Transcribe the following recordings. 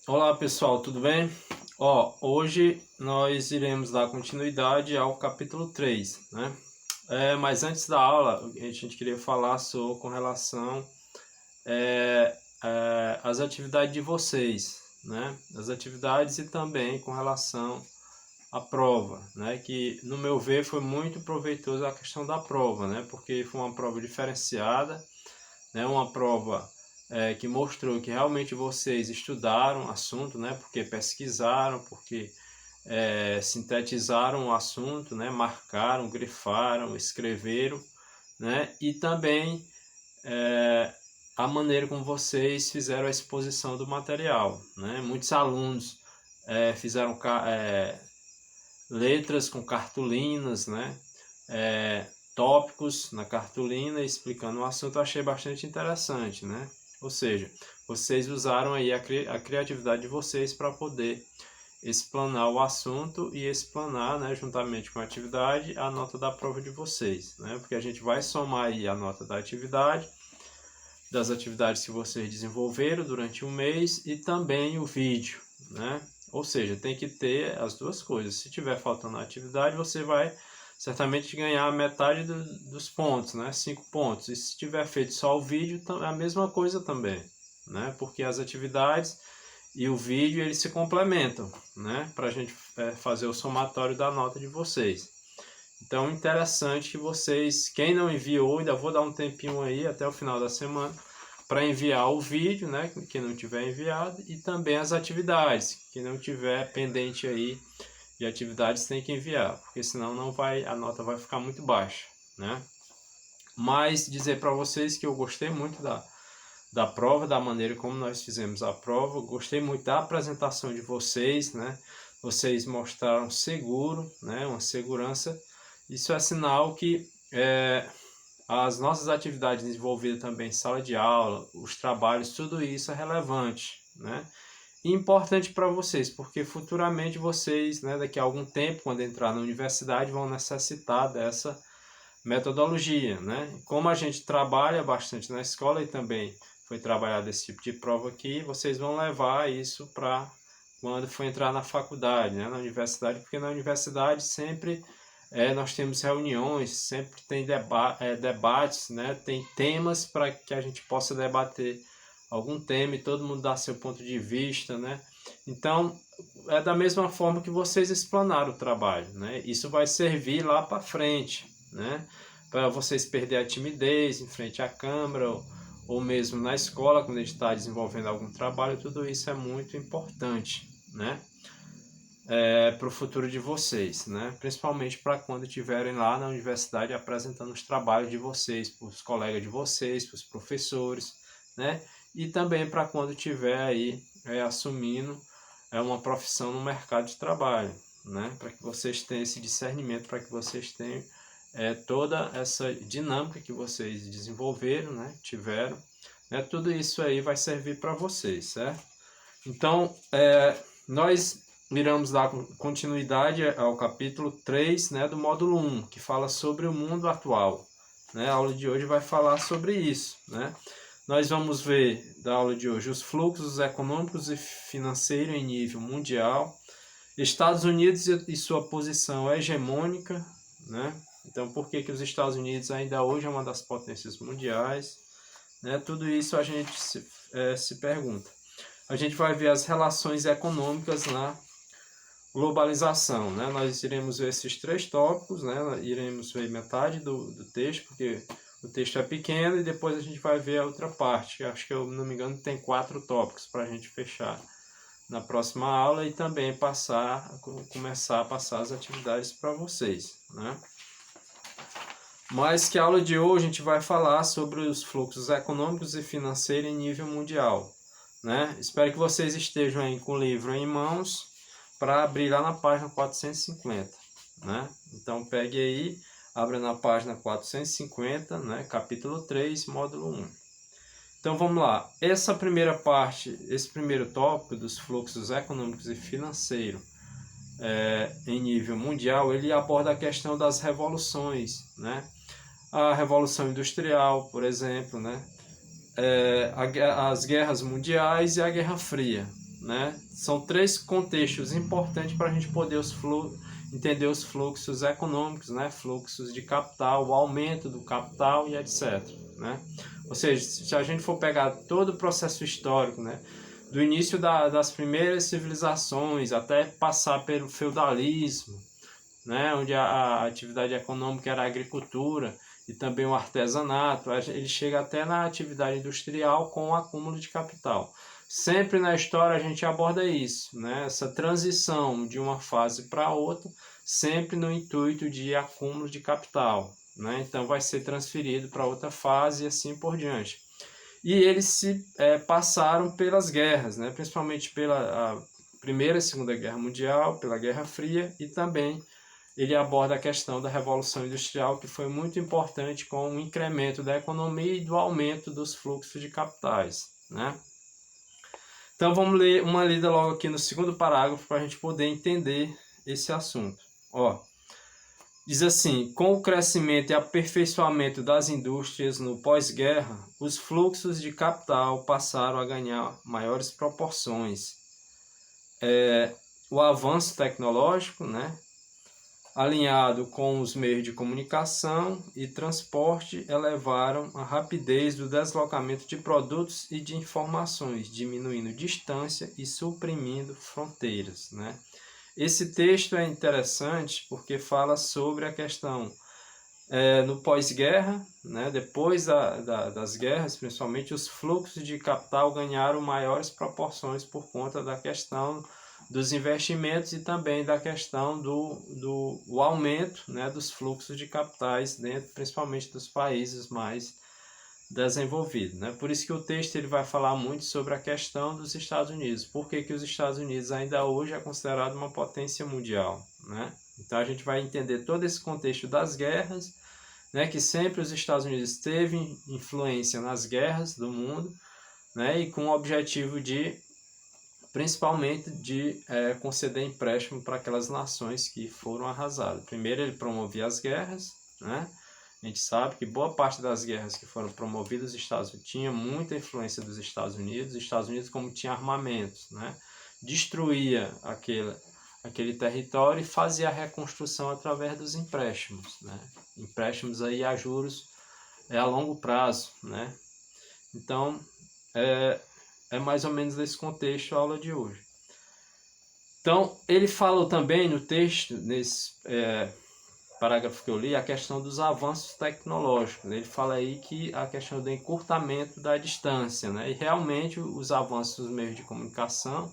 Olá pessoal, tudo bem? Hoje nós iremos dar continuidade ao capítulo 3, né? Mas antes da aula, a gente queria falar com relação às atividades de vocês, né? As atividades e também com relação à prova, né? Que no meu ver foi muito proveitoso a questão da prova, né? Porque foi uma prova diferenciada, né? Uma prova que mostrou que realmente vocês estudaram o assunto, né? Porque pesquisaram, porque sintetizaram o assunto, né? Marcaram, grifaram, escreveram, né? E também a maneira como vocês fizeram a exposição do material, né? Muitos alunos fizeram letras com cartolinas, né? Tópicos na cartolina explicando o assunto. Eu achei bastante interessante, né? Ou seja, vocês usaram aí a criatividade de vocês para poder explanar o assunto e explanar, né, juntamente com a atividade, a nota da prova de vocês, né? Porque a gente vai somar aí a nota da atividade, das atividades que vocês desenvolveram durante um mês e também o vídeo, né? Ou seja, tem que ter as duas coisas. Se tiver faltando a atividade, você vai certamente ganhar metade dos pontos, né? 5 pontos. E se tiver feito só o vídeo, é a mesma coisa também, né? Porque as atividades e o vídeo eles se complementam, né? Para a gente fazer o somatório da nota de vocês. Então, interessante que vocês, quem não enviou, ainda vou dar um tempinho aí até o final da semana para enviar o vídeo, né? Quem não tiver enviado, e também as atividades. Quem não tiver pendente aí de atividades tem que enviar, porque senão não vai, a nota vai ficar muito baixa, né? Mas dizer para vocês que eu gostei muito da prova, da maneira como nós fizemos a prova, gostei muito da apresentação de vocês, né? Vocês mostraram seguro, né? Uma segurança. Isso é sinal que as nossas atividades desenvolvidas também em sala de aula, os trabalhos, tudo isso é relevante, né? E importante para vocês, porque futuramente vocês, né, daqui a algum tempo, quando entrar na universidade, vão necessitar dessa metodologia, né? Como a gente trabalha bastante na escola e também foi trabalhado esse tipo de prova aqui, vocês vão levar isso para quando for entrar na faculdade, né, na universidade, porque na universidade sempre nós temos reuniões, sempre tem debates, né, tem temas para que a gente possa debater algum tema e todo mundo dá seu ponto de vista, né? Então, é da mesma forma que vocês explanaram o trabalho, né? Isso vai servir lá para frente, né? Para vocês perder a timidez em frente à câmera ou mesmo na escola, quando a gente está desenvolvendo algum trabalho, tudo isso é muito importante, né? Para o futuro de vocês, né? Principalmente para quando estiverem lá na universidade apresentando os trabalhos de vocês, para os colegas de vocês, para os professores, né? E também para quando estiver aí assumindo uma profissão no mercado de trabalho, né? Para que vocês tenham esse discernimento, para que vocês tenham toda essa dinâmica que vocês desenvolveram, né? Tiveram, né? Tudo isso aí vai servir para vocês, certo? Então, nós iremos dar continuidade ao capítulo 3, né, do módulo 1, que fala sobre o mundo atual. Né? A aula de hoje vai falar sobre isso. Né? Nós vamos ver da aula de hoje os fluxos econômicos e financeiros em nível mundial, Estados Unidos e sua posição hegemônica. Né? Então, por que os Estados Unidos ainda hoje é uma das potências mundiais? Né? Tudo isso a gente se pergunta. A gente vai ver as relações econômicas na globalização, né? Nós iremos ver esses 3 tópicos, né? Iremos ver metade do texto, porque o texto é pequeno, e depois a gente vai ver a outra parte. Acho que, eu não me engano, tem 4 tópicos para a gente fechar na próxima aula e também começar a passar as atividades para vocês, né? Mas que a aula de hoje a gente vai falar sobre os fluxos econômicos e financeiros em nível mundial, né? Espero que vocês estejam aí com o livro em mãos para abrir lá na página 450, né? Então pegue aí, abra na página 450, né? Capítulo 3, módulo 1. Então vamos lá. Essa primeira parte, esse primeiro tópico dos fluxos econômicos e financeiros em nível mundial, ele aborda a questão das revoluções, né? A Revolução Industrial, por exemplo, né? As guerras mundiais e a Guerra Fria. né? São três contextos importantes para a gente poder entender os fluxos econômicos, né? Fluxos de capital, o aumento do capital e etc, né? Ou seja, se a gente for pegar todo o processo histórico, né? Do início das primeiras civilizações até passar pelo feudalismo, né? Onde a atividade econômica era a agricultura e também o artesanato, ele chega até na atividade industrial com o acúmulo de capital. Sempre na história a gente aborda isso, né? Essa transição de uma fase para outra, sempre no intuito de acúmulo de capital, né? Então vai ser transferido para outra fase e assim por diante. E eles se passaram pelas guerras, né? Principalmente pela Primeira e Segunda Guerra Mundial, pela Guerra Fria, e também ele aborda a questão da Revolução Industrial, que foi muito importante com o incremento da economia e do aumento dos fluxos de capitais, né? Então vamos ler uma lida logo aqui no segundo parágrafo para a gente poder entender esse assunto. Ó, diz assim: com o crescimento e aperfeiçoamento das indústrias no pós-guerra, os fluxos de capital passaram a ganhar maiores proporções. O avanço tecnológico, né, alinhado com os meios de comunicação e transporte, elevaram a rapidez do deslocamento de produtos e de informações, diminuindo distância e suprimindo fronteiras, né? Esse texto é interessante porque fala sobre a questão no pós-guerra, né? Depois das guerras, principalmente, os fluxos de capital ganharam maiores proporções por conta da questão dos investimentos e também da questão do aumento, né, dos fluxos de capitais dentro, principalmente dos países mais desenvolvidos, né? Por isso que o texto ele vai falar muito sobre a questão dos Estados Unidos. Por que os Estados Unidos ainda hoje é considerado uma potência mundial, né? Então a gente vai entender todo esse contexto das guerras, né, que sempre os Estados Unidos teve influência nas guerras do mundo, né, e com o objetivo de principalmente de conceder empréstimo para aquelas nações que foram arrasadas. Primeiro ele promovia as guerras, né? A gente sabe que boa parte das guerras que foram promovidas nos Estados Unidos tinha muita influência dos Estados Unidos. Os Estados Unidos, como tinha armamentos, né, destruía aquele território e fazia a reconstrução através dos empréstimos, né? Empréstimos aí a juros a longo prazo, né? Então, é mais ou menos nesse contexto a aula de hoje. Então, ele falou também no texto, nesse parágrafo que eu li, a questão dos avanços tecnológicos. Ele fala aí que a questão do encurtamento da distância, né? E realmente os avanços dos meios de comunicação,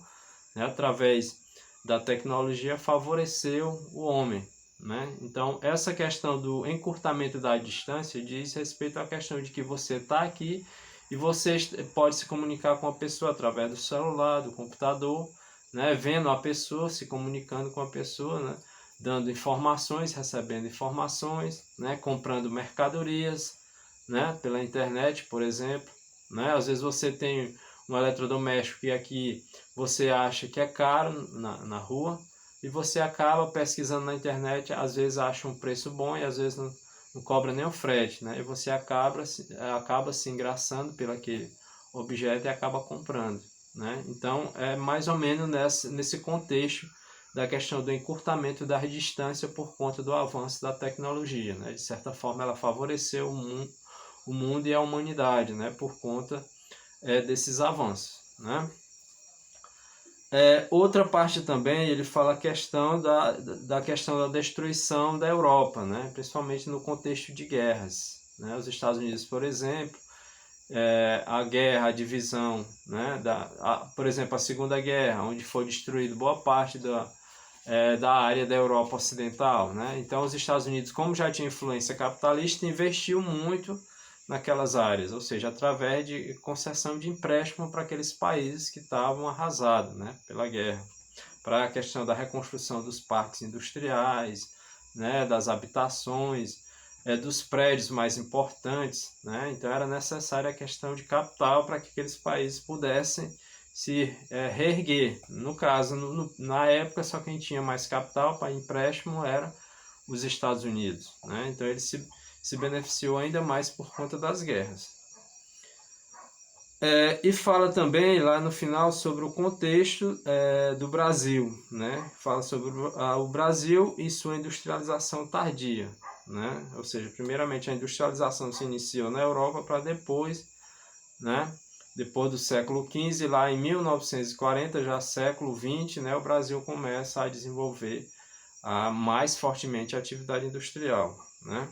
né, através da tecnologia, favoreceu o homem, né? Então, essa questão do encurtamento da distância diz respeito à questão de que você está aqui e você pode se comunicar com a pessoa através do celular, do computador, né? Vendo a pessoa, se comunicando com a pessoa, né? Dando informações, recebendo informações, né? Comprando mercadorias, né? Pela internet, por exemplo, né? Às vezes você tem um eletrodoméstico que aqui você acha que é caro na rua e você acaba pesquisando na internet, às vezes acha um preço bom e às vezes não cobra nem o frete, né? E você acaba se engraçando pelo aquele objeto e acaba comprando, né? Então, é mais ou menos nesse contexto da questão do encurtamento da distância por conta do avanço da tecnologia, né? De certa forma, ela favoreceu o mundo e a humanidade, né? Por conta desses avanços, né? Outra parte também, ele fala a questão da questão da destruição da Europa, né? Principalmente no contexto de guerras, né? Os Estados Unidos, por exemplo, a guerra, a divisão, né? Por exemplo, a Segunda Guerra, onde foi destruído boa parte da área da Europa Ocidental, né? Então, os Estados Unidos, como já tinha influência capitalista, investiu muito naquelas áreas, ou seja, através de concessão de empréstimo para aqueles países que estavam arrasados, né, pela guerra, para a questão da reconstrução dos parques industriais, né, das habitações, dos prédios mais importantes, né? Então era necessária a questão de capital para que aqueles países pudessem se reerguer. No caso, na época, só quem tinha mais capital para empréstimo era os Estados Unidos, né? Então ele se beneficiou ainda mais por conta das guerras. E fala também lá no final sobre o contexto do Brasil, né? Fala sobre o Brasil e sua industrialização tardia, né? Ou seja, primeiramente a industrialização se iniciou na Europa para depois, né? Depois do século XV, lá em 1940, já século XX, né? O Brasil começa a desenvolver mais fortemente a atividade industrial, né?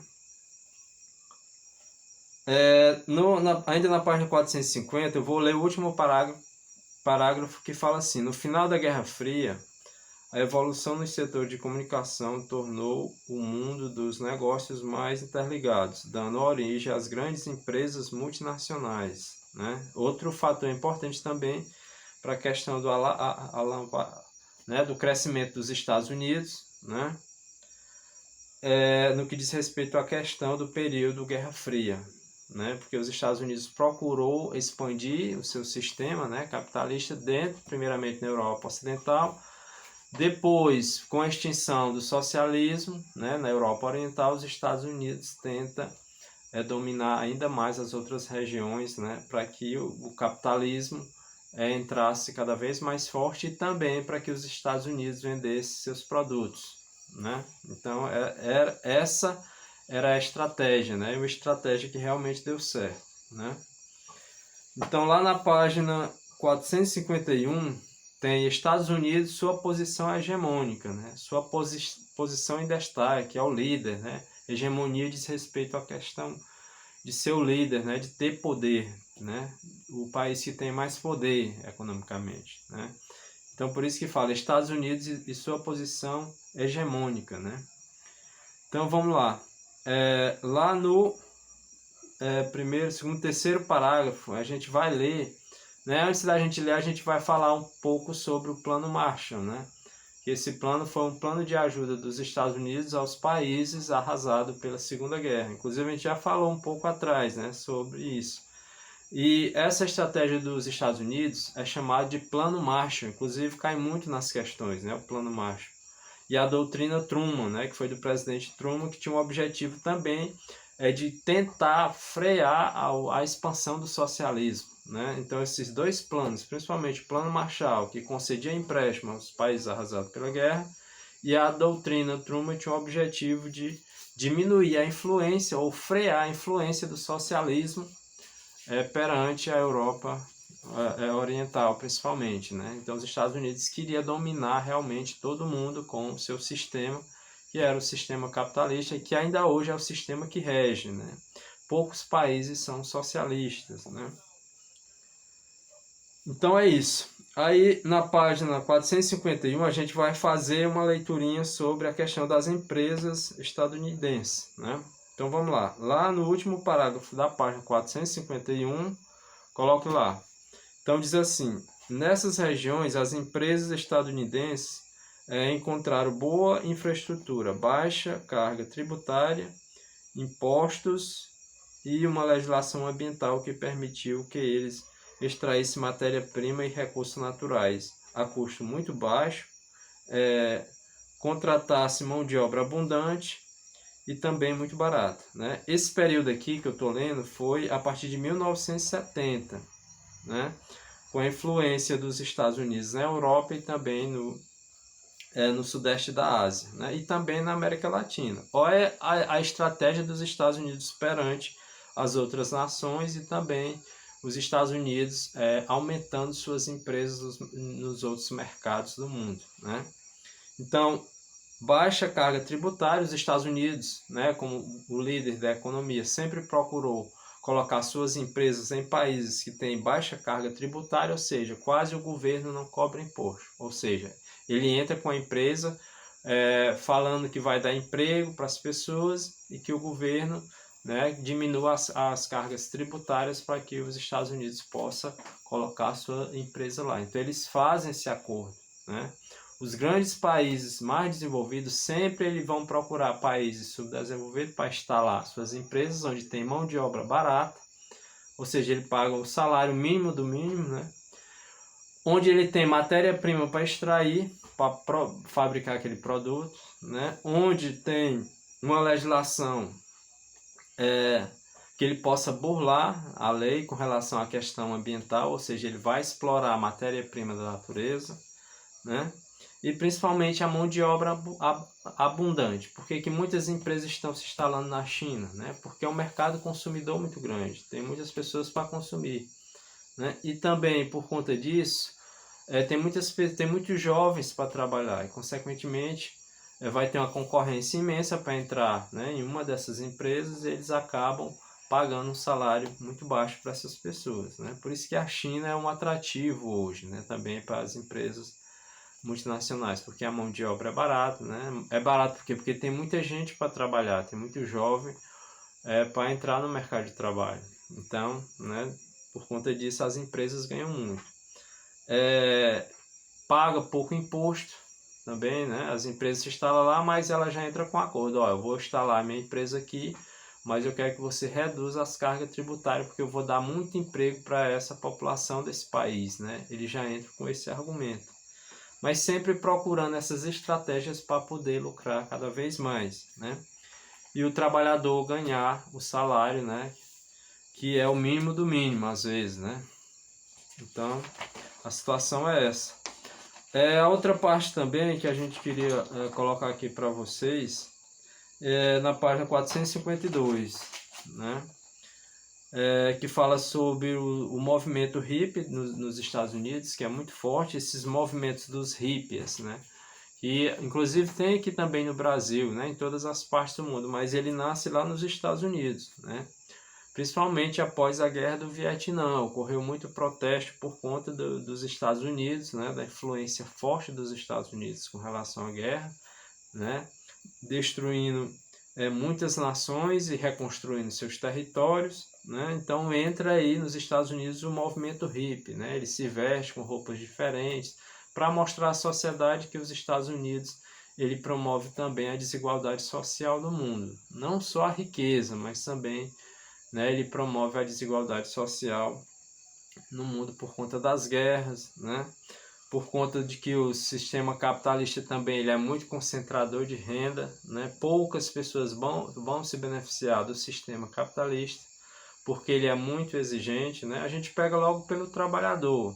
Ainda na página 450, eu vou ler o último parágrafo que fala assim: no final da Guerra Fria, a evolução no setor de comunicação tornou o mundo dos negócios mais interligados, dando origem às grandes empresas multinacionais, né? Outro fator importante também para a questão do crescimento dos Estados Unidos, né? No que diz respeito à questão do período Guerra Fria, né? Porque os Estados Unidos procurou expandir o seu sistema, né, capitalista primeiramente na Europa Ocidental, depois, com a extinção do socialismo, né, na Europa Oriental, os Estados Unidos tenta dominar ainda mais as outras regiões, né, para que o capitalismo entrasse cada vez mais forte e também para que os Estados Unidos vendessem seus produtos, né? Então, essa era a estratégia, né? Uma estratégia que realmente deu certo, né? Então, lá na página 451, tem Estados Unidos, sua posição hegemônica, né? Sua posição em destaque, é o líder, né? Hegemonia diz respeito à questão de ser o líder, né? De ter poder, né? O país que tem mais poder economicamente, né? Então, por isso que fala Estados Unidos e sua posição hegemônica, né? Então, vamos lá. Lá no primeiro, segundo, terceiro parágrafo, a gente vai ler, né? Antes da gente ler, a gente vai falar um pouco sobre o Plano Marshall, né? Que esse plano foi um plano de ajuda dos Estados Unidos aos países arrasados pela Segunda Guerra. Inclusive, a gente já falou um pouco atrás, né, sobre isso. E essa estratégia dos Estados Unidos é chamada de Plano Marshall. Inclusive, cai muito nas questões, né, o Plano Marshall. E a doutrina Truman, né, que foi do presidente Truman, que tinha um objetivo também de tentar frear a expansão do socialismo, né? Então, esses dois planos, principalmente o Plano Marshall, que concedia empréstimo aos países arrasados pela guerra, e a doutrina Truman tinha o objetivo de diminuir a influência ou frear a influência do socialismo perante a Europa oriental, principalmente, né? Então, os Estados Unidos queriam dominar realmente todo mundo com o seu sistema, que era o sistema capitalista e que ainda hoje é o sistema que rege, né? Poucos países são socialistas, né? Então é isso. Aí na página 451 a gente vai fazer uma leiturinha sobre a questão das empresas estadunidenses, né? Então vamos lá. Lá no último parágrafo da página 451, coloque lá. Então diz assim: nessas regiões as empresas estadunidenses encontraram boa infraestrutura, baixa carga tributária, impostos e uma legislação ambiental que permitiu que eles extraíssem matéria-prima e recursos naturais a custo muito baixo, contratasse mão de obra abundante e também muito barata, né? Esse período aqui que eu estou lendo foi a partir de 1970, né? Com a influência dos Estados Unidos na Europa e também no sudeste da Ásia, né? E também na América Latina. Olha a estratégia dos Estados Unidos perante as outras nações e também os Estados Unidos aumentando suas empresas nos outros mercados do mundo, né? Então, baixa carga tributária, os Estados Unidos, né, como o líder da economia, sempre procurou colocar suas empresas em países que têm baixa carga tributária, ou seja, quase o governo não cobra imposto, ou seja, ele entra com a empresa falando que vai dar emprego para as pessoas e que o governo, né, diminua as cargas tributárias para que os Estados Unidos possam colocar a sua empresa lá. Então eles fazem esse acordo, né? Os grandes países mais desenvolvidos sempre eles vão procurar países subdesenvolvidos para instalar suas empresas onde tem mão de obra barata, ou seja, ele paga o salário mínimo do mínimo, né? Onde ele tem matéria-prima para extrair, para fabricar aquele produto, né? Onde tem uma legislação que ele possa burlar a lei com relação à questão ambiental, ou seja, ele vai explorar a matéria-prima da natureza, né? E principalmente a mão de obra abundante. Por que muitas empresas estão se instalando na China? Né? Porque é um mercado consumidor muito grande, tem muitas pessoas para consumir. Né? E também, por conta disso, tem muitos jovens para trabalhar e, consequentemente, vai ter uma concorrência imensa para entrar, né, em uma dessas empresas, e eles acabam pagando um salário muito baixo para essas pessoas. Né? Por isso que a China é um atrativo hoje, né, também para as empresas multinacionais, porque a mão de obra é barata, né? É barato porque tem muita gente para trabalhar, tem muito jovem para entrar no mercado de trabalho. Então, né, por conta disso, as empresas ganham muito. Paga pouco imposto também, né? As empresas se instalam lá, mas ela já entra com acordo. Ó, eu vou instalar a minha empresa aqui, mas eu quero que você reduza as cargas tributárias, porque eu vou dar muito emprego para essa população desse país, né? Ele já entra com esse argumento. Mas sempre procurando essas estratégias para poder lucrar cada vez mais, né? E o trabalhador ganhar o salário, né? Que é o mínimo do mínimo, às vezes, né? Então, a situação é essa. A outra parte também que a gente queria colocar aqui para vocês é na página 452, né? Que fala sobre o movimento hippie nos Estados Unidos, que é muito forte, esses movimentos dos hippies, né? E inclusive tem aqui também no Brasil, né? Em todas as partes do mundo, mas ele nasce lá nos Estados Unidos, né? Principalmente após a guerra do Vietnã, ocorreu muito protesto por conta dos Estados Unidos, né? Da influência forte dos Estados Unidos com relação à guerra, né? Destruindo muitas nações e reconstruindo seus territórios, né? Então entra aí nos Estados Unidos o movimento hippie, né? Ele se veste com roupas diferentes para mostrar à sociedade que os Estados Unidos ele promove também a desigualdade social no mundo, não só a riqueza, mas também, né, ele promove a desigualdade social no mundo por conta das guerras, né? Por conta de que o sistema capitalista também ele é muito concentrador de renda, né? Poucas pessoas vão se beneficiar do sistema capitalista, porque ele é muito exigente, né? A gente pega logo pelo trabalhador.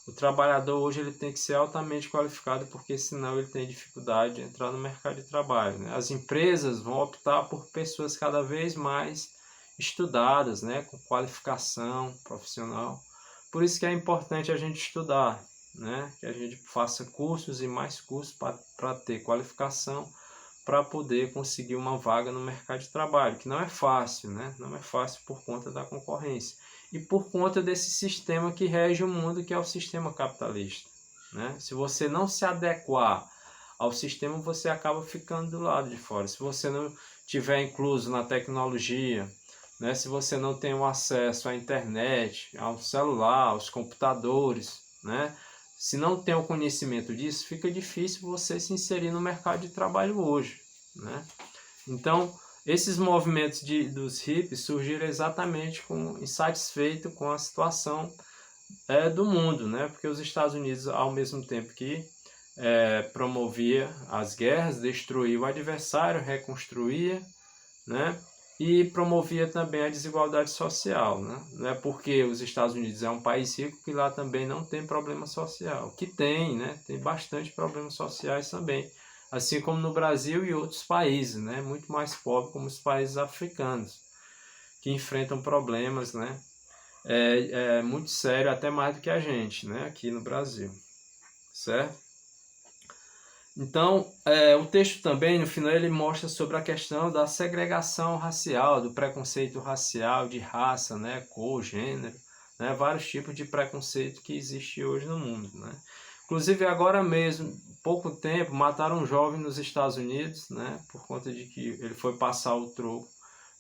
O trabalhador hoje ele tem que ser altamente qualificado, porque senão ele tem dificuldade de entrar no mercado de trabalho, né? As empresas vão optar por pessoas cada vez mais estudadas, né? Com qualificação profissional. Por isso que é importante a gente estudar, né? Que a gente faça cursos e mais cursos para ter qualificação, para poder conseguir uma vaga no mercado de trabalho, que não é fácil, né? Não é fácil por conta da concorrência e por conta desse sistema que rege o mundo, que é o sistema capitalista, né? Se você não se adequar ao sistema, você acaba ficando do lado de fora. Se você não tiver incluso na tecnologia, né? Se você não tem o acesso à internet, ao celular, aos computadores, né? Se não tem o conhecimento disso, fica difícil você se inserir no mercado de trabalho hoje, né? Então, esses movimentos dos hippies surgiram exatamente insatisfeito com a situação do mundo, né? Porque os Estados Unidos, ao mesmo tempo que promovia as guerras, destruía o adversário, reconstruía, né? E promovia também a desigualdade social, né? Não é porque os Estados Unidos é um país rico que lá também não tem problema social. Que tem, né? Tem bastante problemas sociais também. Assim como no Brasil e outros países, né? Muito mais pobres, como os países africanos, que enfrentam problemas, né? Muito sério, até mais do que a gente, né? Aqui no Brasil, certo? Então, o texto também, no final, ele mostra sobre a questão da segregação racial, do preconceito racial, de raça, né, cor, gênero, né, vários tipos de preconceito que existe hoje no mundo, né. Inclusive, agora mesmo, pouco tempo, mataram um jovem nos Estados Unidos, né, por conta de que ele foi passar o troco,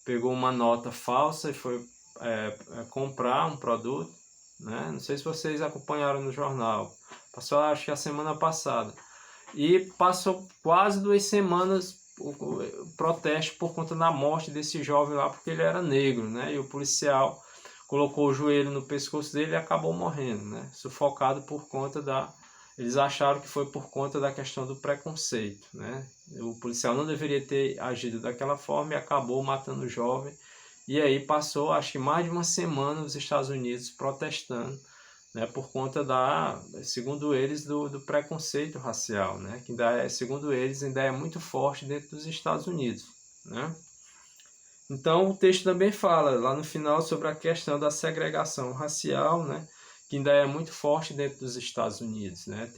pegou uma nota falsa e foi comprar um produto, né, não sei se vocês acompanharam no jornal, passou acho que a semana passada. E passou quase 2 semanas o protesto por conta da morte desse jovem lá, porque ele era negro, né? E o policial colocou o joelho no pescoço dele e acabou morrendo, né? Sufocado por conta Eles acharam que foi por conta da questão do preconceito, né? O policial não deveria ter agido daquela forma e acabou matando o jovem. E aí passou, acho que mais de uma semana, os Estados Unidos protestando, né, por conta segundo eles, do preconceito racial, né, que ainda segundo eles, ainda é muito forte dentro dos Estados Unidos, né. Então o texto também fala lá no final sobre a questão da segregação racial, né, que ainda é muito forte dentro dos Estados Unidos, né.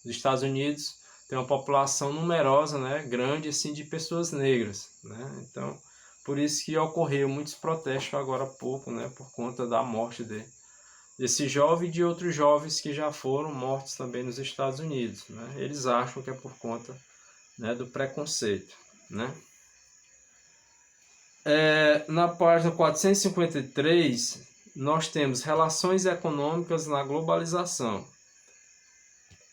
Os Estados Unidos tem uma população numerosa, né, grande assim, de pessoas negras, né. Então por isso que ocorreu muitos protestos agora há pouco, né, por conta da morte desse jovem e de outros jovens que já foram mortos também nos Estados Unidos, né. Eles acham que é por conta, né, do preconceito, né. Na página 453, nós temos relações econômicas na globalização.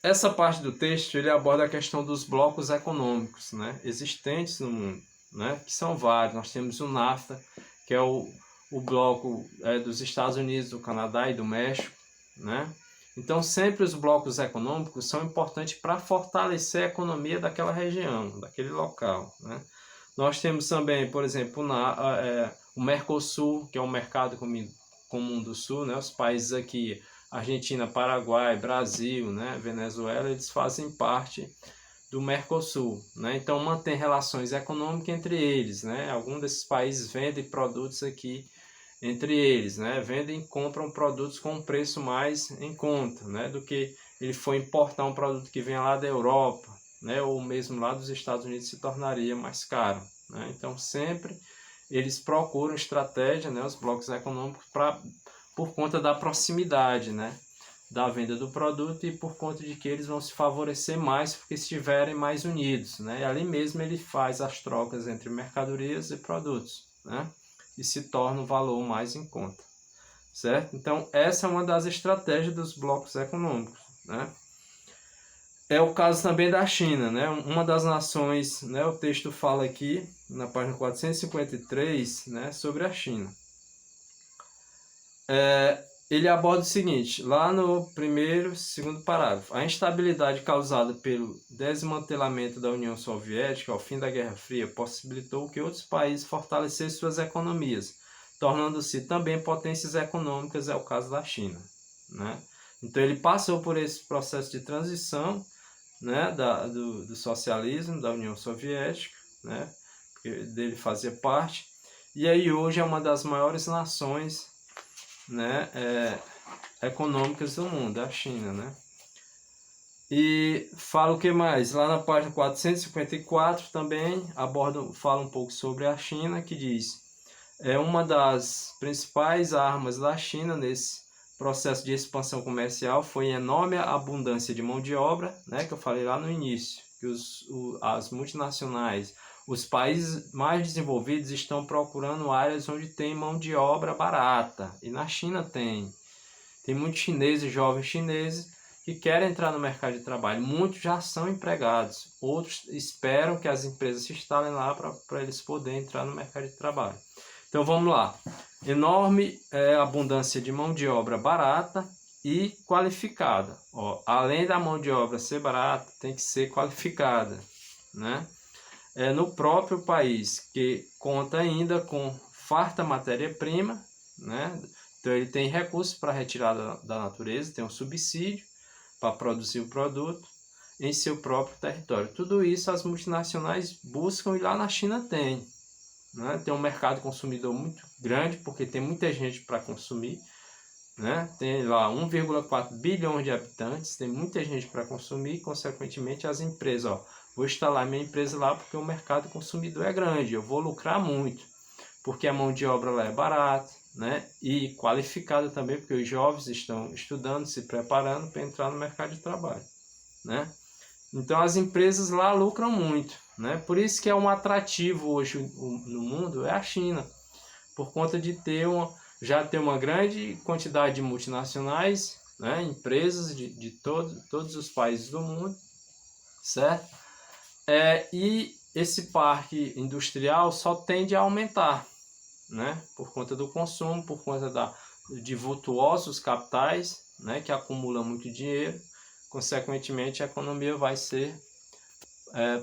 Essa parte do texto ele aborda a questão dos blocos econômicos, né, existentes no mundo, né, que são vários. Nós temos o NAFTA, que é o bloco dos Estados Unidos, do Canadá e do México, né? Então sempre os blocos econômicos são importantes para fortalecer a economia daquela região, daquele local, né? Nós temos também, por exemplo, o Mercosul, que é o mercado comum do Sul, né? Os países aqui, Argentina, Paraguai, Brasil, né? Venezuela, eles fazem parte do Mercosul, né? Então mantém relações econômicas entre eles, né? Alguns desses países vendem produtos aqui entre eles, né? Vendem e compram produtos com um preço mais em conta, né? Do que ele for importar um produto que venha lá da Europa, né? Ou mesmo lá dos Estados Unidos, se tornaria mais caro, né? Então sempre eles procuram estratégia, né? Os blocos econômicos por conta da proximidade, né, da venda do produto e por conta de que eles vão se favorecer mais porque estiverem mais unidos, né? E ali mesmo ele faz as trocas entre mercadorias e produtos, né? E se torna um valor mais em conta, certo? Então essa é uma das estratégias dos blocos econômicos, né? É o caso também da China, né? Uma das nações, né? O texto fala aqui na página 453, né? Sobre a China. Ele aborda o seguinte, lá no segundo parágrafo. A instabilidade causada pelo desmantelamento da União Soviética ao fim da Guerra Fria possibilitou que outros países fortalecessem suas economias, tornando-se também potências econômicas, é o caso da China, né? Então ele passou por esse processo de transição, né, do socialismo, da União Soviética, né, porque dele fazia parte, e aí hoje é uma das maiores nações, né, econômicas do mundo, a China, né? E fala o que mais? Lá na página 454 também fala um pouco sobre a China, que diz: uma das principais armas da China nesse processo de expansão comercial foi a enorme abundância de mão de obra, né, que eu falei lá no início, que as multinacionais, os países mais desenvolvidos estão procurando áreas onde tem mão de obra barata. E na China tem muitos chineses, jovens chineses, que querem entrar no mercado de trabalho. Muitos já são empregados, outros esperam que as empresas se instalem lá para eles poderem entrar no mercado de trabalho. Então vamos lá. Enorme abundância de mão de obra barata e qualificada. Ó, além da mão de obra ser barata, tem que ser qualificada, né? No próprio país, que conta ainda com farta matéria-prima, né? Então ele tem recursos para retirada da natureza, tem um subsídio para produzir o produto em seu próprio território. Tudo isso as multinacionais buscam e lá na China tem, né? Tem um mercado consumidor muito grande, porque tem muita gente para consumir, né? Tem lá 1,4 bilhões de habitantes, tem muita gente para consumir e, consequentemente, as empresas, ó, vou instalar minha empresa lá porque o mercado consumidor é grande, eu vou lucrar muito, porque a mão de obra lá é barata, né? E qualificada também, porque os jovens estão estudando, se preparando para entrar no mercado de trabalho, né? Então as empresas lá lucram muito, né? Por isso que é um atrativo hoje no mundo é a China, por conta de já ter uma grande quantidade de multinacionais, né? Empresas de todos os países do mundo, certo? E esse parque industrial só tende a aumentar, né? Por conta do consumo, por conta de vultuosos capitais, né? Que acumulam muito dinheiro. Consequentemente, a economia vai ser